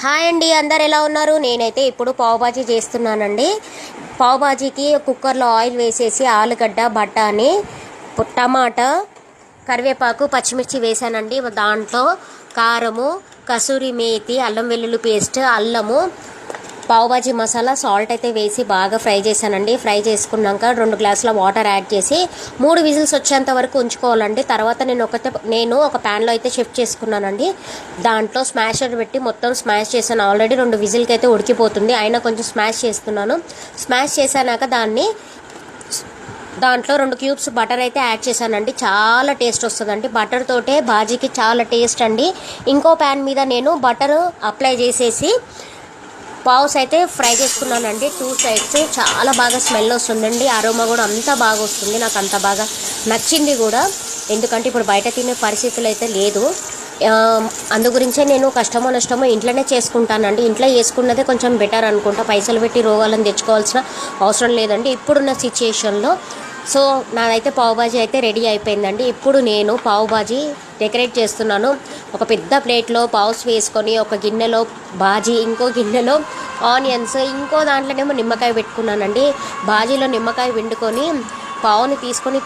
Hi అండి, అందరు ఎలా ఉన్నారు? నేనైతే ఇప్పుడు పావు బాజీ చేస్తున్నానండి. పావు బాజీకి కుక్కర్లో ఆయిల్ వేసేసి ఆలుగడ్డ, బఠానీ, టమాటా, కరివేపాకు, పచ్చిమిర్చి వేసానండి. దాంట్లో కారము, కసూరి మేతి, అల్లం వెల్లుల్లి పేస్ట్, అల్లము, పావుబాజీ మసాలా, సాల్ట్ అయితే వేసి బాగా ఫ్రై చేశానండి. ఫ్రై చేసుకున్నాక 2 గ్లాసుల వాటర్ యాడ్ చేసి 3 విజిల్స్ వచ్చేంత వరకు ఉంచుకోవాలండి. తర్వాత నేను ఒక ప్యాన్లో అయితే షిఫ్ట్ చేసుకున్నానండి. దాంట్లో స్మాషర్ పెట్టి మొత్తం స్మాష్ చేశాను. ఆల్రెడీ 2 విజిల్కి అయితే ఉడికిపోతుంది, అయినా కొంచెం స్మాష్ చేస్తున్నాను. స్మాష్ చేశాక దాంట్లో 2 క్యూబ్స్ బటర్ అయితే యాడ్ చేశానండి. చాలా టేస్ట్ వస్తుందండి. బటర్ తోటే బాజీకి చాలా టేస్ట్ అండి. ఇంకో ప్యాన్ మీద నేను బటర్ అప్లై చేసేసి పావుస్ అయితే ఫ్రై చేసుకున్నానండి. 2 సైడ్స్ చాలా బాగా స్మెల్ వస్తుందండి. అరోమా కూడా అంత బాగా వస్తుంది. నాకు అంత బాగా నచ్చింది కూడా, ఎందుకంటే ఇప్పుడు బయట తినే పరిస్థితులు అయితే లేదు. అందు గురించే నేను కష్టమో నష్టమో ఇంట్లోనే చేసుకుంటానండి. ఇంట్లో చేసుకున్నదే కొంచెం బెటర్ అనుకుంటా. పైసలు పెట్టి రోగాలను తెచ్చుకోవాల్సిన అవసరం లేదండి ఇప్పుడున్న సిచ్యుయేషన్లో. సో నాదైతే పావుబాజీ అయితే రెడీ అయిపోయిందండి. ఇప్పుడు నేను పావుబాజీ డెకరేట్ చేస్తున్నాను. ఒక పెద్ద ప్లేట్లో పావుస్ వేసుకొని, ఒక గిన్నెలో బాజీ, ఇంకో గిన్నెలో ఆనియన్స్, ఇంకో దాంట్లోనేమో నిమ్మకాయ పెట్టుకున్నానండి. బాజీలో నిమ్మకాయ పిండుకొని పావుని తీసుకొని